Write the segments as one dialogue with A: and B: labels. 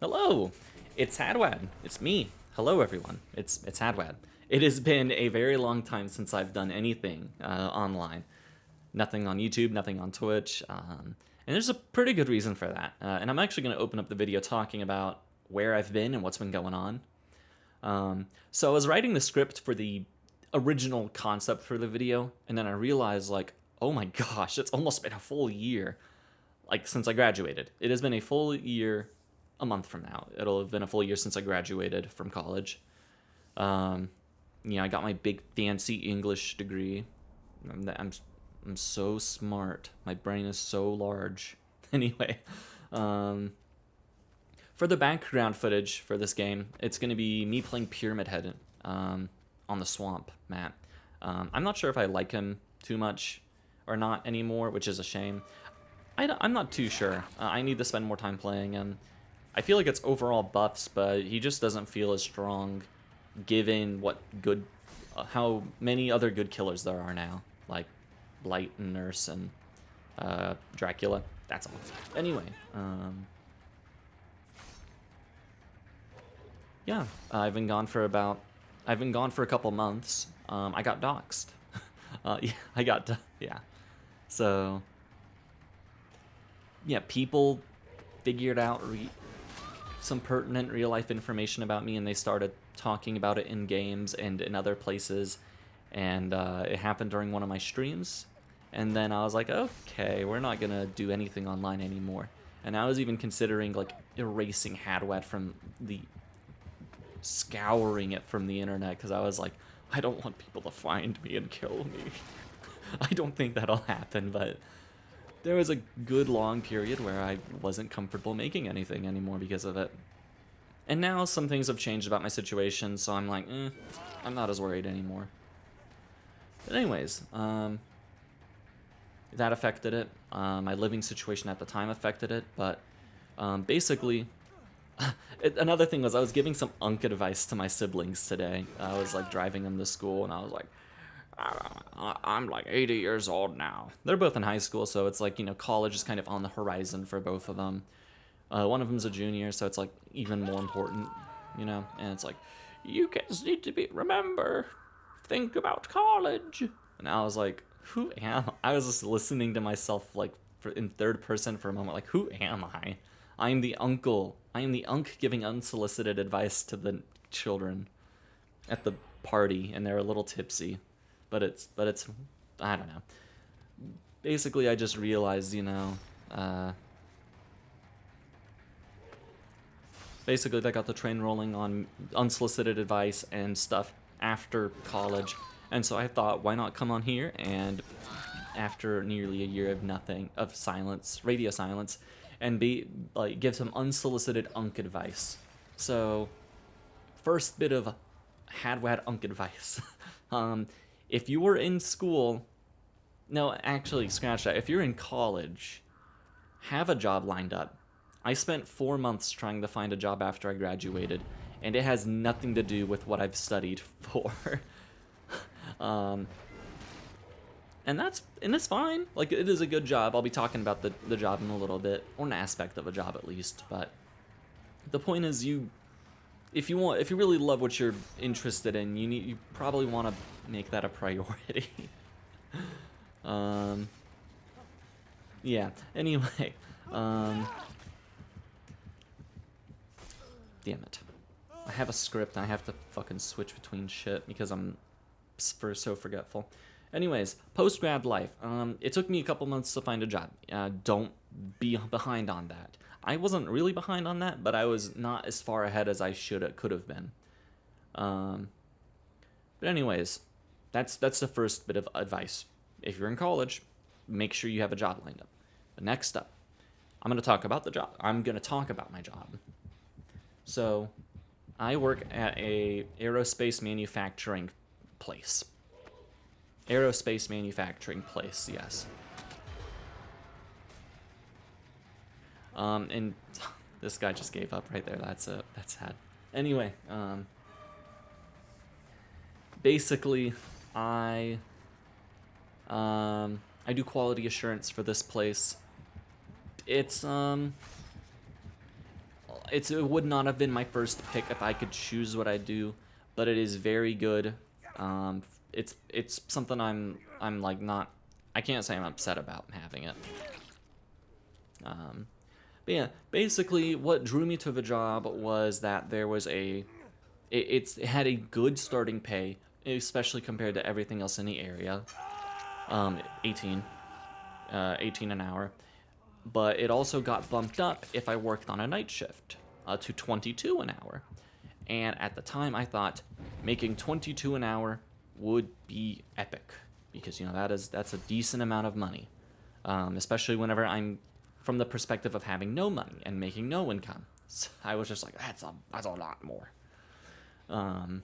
A: Hello, it's Hadwad. It's me. Hello, everyone. It's Hadwad. It has been a very long time since I've done anything online. Nothing on YouTube, nothing on Twitch, and there's a pretty good reason for that. And I'm actually going to open up the video talking about where I've been and what's been going on. So I was writing the script for the original concept for the video, and then I realized, like, oh my gosh, it's almost been a full year, like, since I graduated. It has been a full year, a month from now. It'll have been a full year since I graduated from college. I got my big fancy English degree. I'm so smart. My brain is so large. Anyway, for the background footage for this game, it's going to be me playing Pyramid Head on the Swamp map. I'm not sure if I like him too much or not anymore, which is a shame. I'm not too sure. I need to spend more time playing him. I feel like it's overall buffs, but he just doesn't feel as strong given how many other good killers there are now, like Blight and Nurse and Dracula. That's all. Anyway, yeah, I've been gone for a couple months. I got doxxed. So, yeah, people figured out some pertinent real-life information about me, and they started talking about it in games and in other places, and it happened during one of my streams, and then I was like, okay, we're not gonna do anything online anymore. And I was even considering, like, erasing Hadwad scouring it from the internet, because I was like, I don't want people to find me and kill me. I don't think that'll happen, but there was a good long period where I wasn't comfortable making anything anymore because of it. And now some things have changed about my situation, so I'm like, I'm not as worried anymore. But anyways, that affected it. My living situation at the time affected it, but basically, another thing was I was giving some unk advice to my siblings today. I was like driving them to school, and I was like, I'm like 80 years old now. They're both in high school, so it's like, college is kind of on the horizon for both of them. One of them's a junior, so it's like even more important, and it's like, you kids need to think about college. And I was like, who am I? I was just listening to myself like in third person for a moment, like, who am I? I am the uncle. I am the unk giving unsolicited advice to the children at the party, and they're a little tipsy. But it's, I don't know. Basically, I just realized, basically I got the train rolling on unsolicited advice and stuff after college. And so I thought, why not come on here, and after nearly a year of silence, radio silence, and give some unsolicited unk advice. So, first bit of Hadwad unk advice. If you were in school, no, actually, scratch that. If you're in college, have a job lined up. I spent 4 months trying to find a job after I graduated, and it has nothing to do with what I've studied for. And it's fine. Like, it is a good job. I'll be talking about the job in a little bit, or an aspect of a job at least. But the point is, if you really love what you're interested in, you probably want to make that a priority. Yeah. Anyway, damn it. I have a script and I have to fucking switch between shit because I'm so forgetful. Anyways, post-grad life. It took me a couple months to find a job. Don't be behind on that. I wasn't really behind on that, but I was not as far ahead as I could have been. But anyways, that's the first bit of advice. If you're in college, make sure you have a job lined up. But next up, I'm going to talk about the job. I'm going to talk about my job. So, I work at a aerospace manufacturing place. Aerospace manufacturing place, yes. And this guy just gave up right there. That's sad. Anyway, basically, I do quality assurance for this place. It's it would not have been my first pick if I could choose what I do, but it is very good. It's something I'm like not, I can't say I'm upset about having it. But yeah, basically what drew me to the job was that there was it had a good starting pay, especially compared to everything else in the area. 18 an hour. But it also got bumped up if I worked on a night shift to 22 an hour. And at the time I thought making 22 an hour would be epic, because that's a decent amount of money, especially whenever I'm from the perspective of having no money and making no income. So I was just like, that's a lot more. But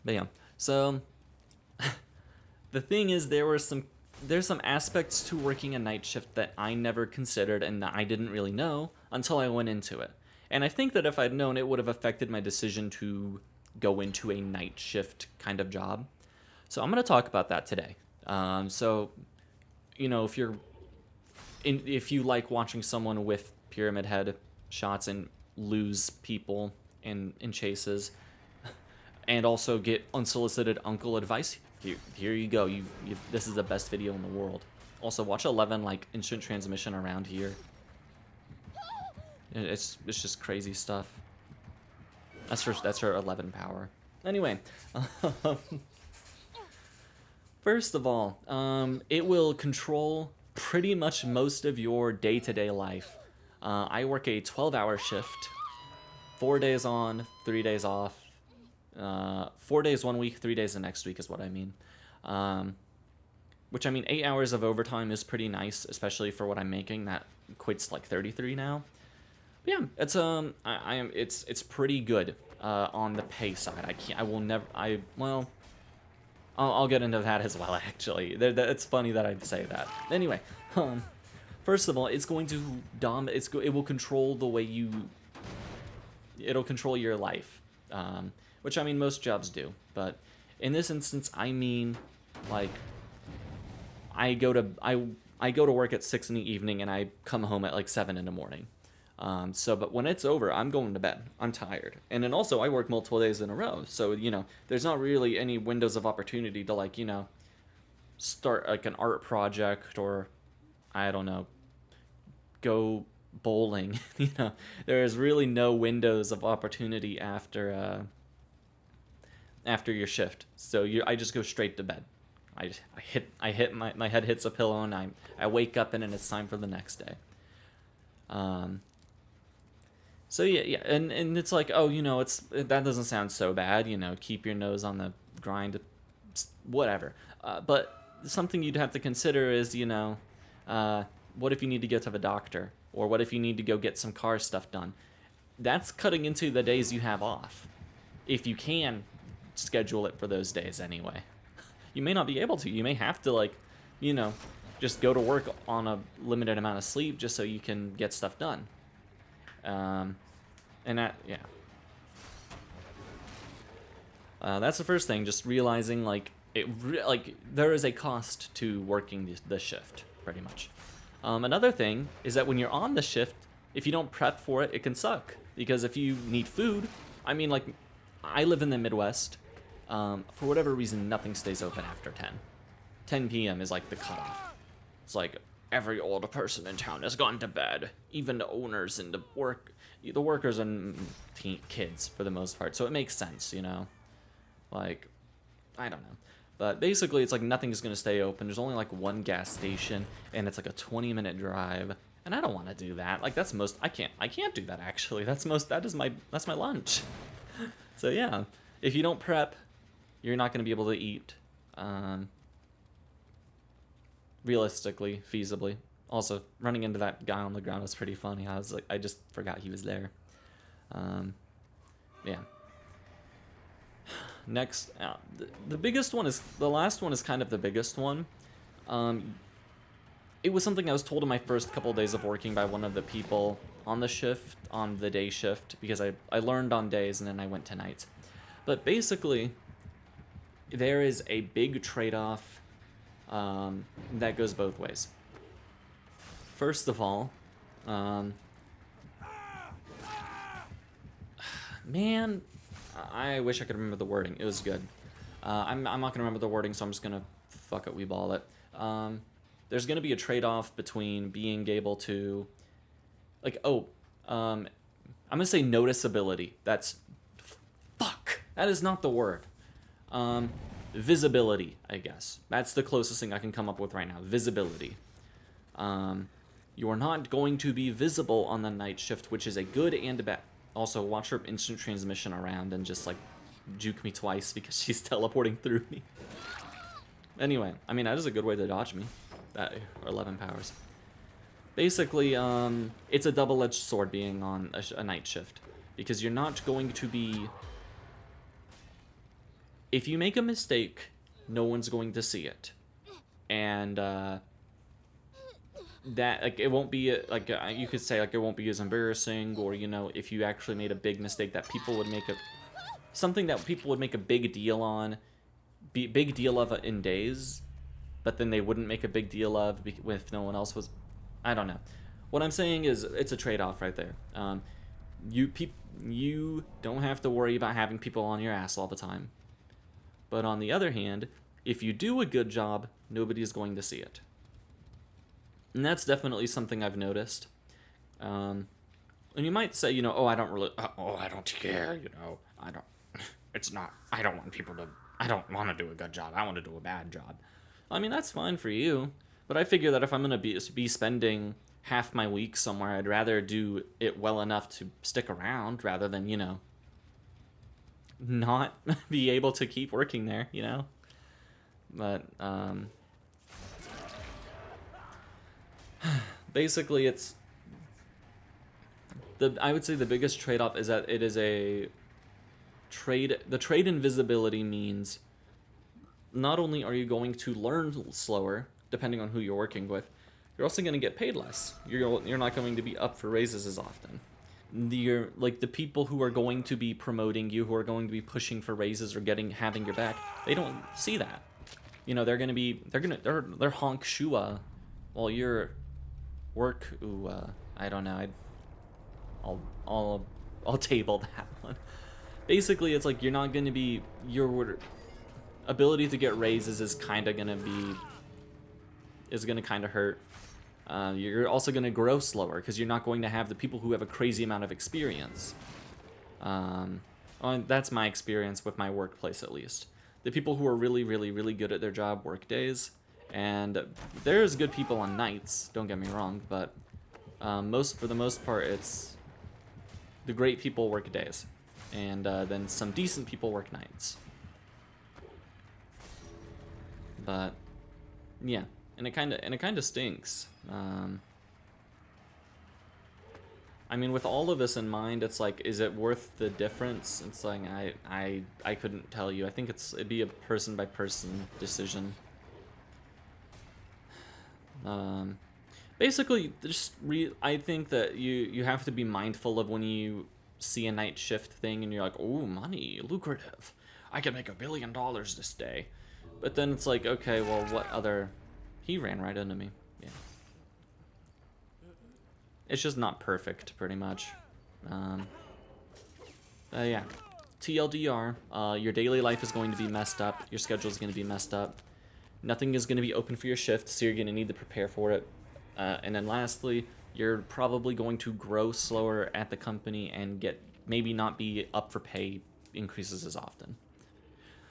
A: yeah, so the thing is, there's some aspects to working a night shift that I never considered and that I didn't really know until I went into it. And I think that if I'd known, it would have affected my decision to go into a night shift kind of job. So I'm going to talk about that today. So, if you like watching someone with pyramid head shots and lose people in chases, and also get unsolicited uncle advice, here you go. This is the best video in the world. Also, watch 11 like instant transmission around here. It's just crazy stuff. That's her 11 power. Anyway, first of all, it will control pretty much most of your day-to-day life. I work a 12-hour shift, 4 days on, 3 days off. 4 days one week, 3 days the next week is what I mean. Which, I mean, 8 hours of overtime is pretty nice, especially for what I'm making. That equates to like 33 now. But yeah, it's pretty good on the pay side. I'll get into that as well. Actually, it's funny that I'd say that. Anyway, first of all, it's going to it will control the way it'll control your life. Which, I mean, most jobs do, but in this instance, I mean, like, I go to work at 6 in the evening and I come home at like 7 in the morning. But when it's over, I'm going to bed. I'm tired. And then also I work multiple days in a row. So, there's not really any windows of opportunity to like, start like an art project or, I don't know, go bowling. There's really no windows of opportunity after your shift. So I just go straight to bed. My head hits a pillow and I wake up and then it's time for the next day. So yeah, and it's like, oh, that doesn't sound so bad, keep your nose on the grind, whatever. But something you'd have to consider is, what if you need to go to the doctor? Or what if you need to go get some car stuff done? That's cutting into the days you have off. If you can schedule it for those days anyway. You may not be able to. You may have to, like, just go to work on a limited amount of sleep just so you can get stuff done. That's the first thing, just realizing, like, there is a cost to working the shift, pretty much. Another thing is that when you're on the shift, if you don't prep for it, it can suck. Because if you need food, I mean, like, I live in the Midwest. For whatever reason, nothing stays open after 10. 10 p.m. is like the cutoff. It's like every older person in town has gone to bed. Even the owners and the workers and kids for the most part. So it makes sense, Like, I don't know. But basically, it's like nothing's going to stay open. There's only like one gas station, and it's like a 20-minute drive. And I don't want to do that. Like, I can't do that, actually. That's my lunch. So yeah, if you don't prep, you're not going to be able to eat. Realistically, feasibly. Also, running into that guy on the ground was pretty funny. I was like, I just forgot he was there. Yeah. Next, the biggest one is, the last one is kind of the biggest one. It was something I was told in my first couple of days of working by one of the people on the day shift, because I learned on days and then I went to nights. But basically, there is a big trade-off that goes both ways. First of all, Man, I wish I could remember the wording. It was good. I'm not going to remember the wording, so I'm just going to fuck it, we-ball it. There's going to be a trade-off between being able to... Like, I'm going to say noticeability. That's... Fuck! That is not the word. Visibility, I guess. That's the closest thing I can come up with right now. Visibility. You are not going to be visible on the night shift, which is a good and a bad... Also, watch her instant transmission around and just, like, juke me twice because she's teleporting through me. Anyway, I mean, that is a good way to dodge me. That, or 11 powers. Basically, it's a double-edged sword being on a night shift. Because you're not going to be... If you make a mistake, no one's going to see it. And, that, like, it won't be, like, you could say, like, it won't be as embarrassing, or, you know, if you actually made a big mistake that people would make something that people would make a big deal on, big deal of in days, but then they wouldn't make a big deal of if no one else was, I don't know. What I'm saying is, it's a trade-off right there. You don't have to worry about having people on your ass all the time. But on the other hand, if you do a good job, nobody's going to see it. And that's definitely something I've noticed. And you might say, you know, I don't care, you know, I don't want to do a good job, I want to do a bad job. I mean, that's fine for you, but I figure that if I'm going to be spending half my week somewhere, I'd rather do it well enough to stick around rather than, you know, not be able to keep working there, you know? But, basically, it's... I would say the biggest trade-off is that it is a trade... The trade in visibility means not only are you going to learn slower, depending on who you're working with, you're also going to get paid less. You're not going to be up for raises as often. Like, the people who are going to be promoting you, who are going to be pushing for raises or having your back, they don't see that. You know, they're honk shua while you're work. Ooh, I don't know. I'll table that one. Basically, it's like you're not going to be, your ability to get raises is kind of going to hurt. You're also going to grow slower because you're not going to have the people who have a crazy amount of experience. That's my experience with my workplace, at least. The people who are really, really, really good at their job work days, and there's good people on nights, don't get me wrong, but for the most part, it's the great people work days, and then some decent people work nights. But yeah, and it kind of stinks. I mean, with all of this in mind, it's like, is it worth the difference? It's like, I couldn't tell you. I think it'd be a person by person decision. Basically, I think that you have to be mindful of when you see a night shift thing and you're like, oh, money, lucrative. I can make $1 billion this day. But then it's like, okay, well, what other... He ran right into me. Yeah. It's just not perfect, pretty much. Yeah. TLDR, your daily life is going to be messed up. Your schedule is going to be messed up. Nothing is going to be open for your shift, so you're going to need to prepare for it. And then lastly, you're probably going to grow slower at the company and maybe not be up for pay increases as often.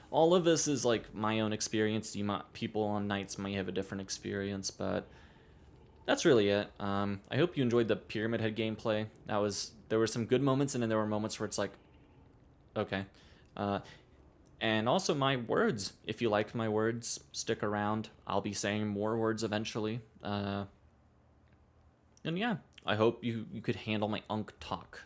A: All of this is like my own experience. People on nights might have a different experience, but that's really it. I hope you enjoyed the Pyramid Head gameplay. There were some good moments, and then there were moments where it's like, okay. And also my words. If you like my words, stick around. I'll be saying more words eventually. And yeah, I hope you could handle my unk talk.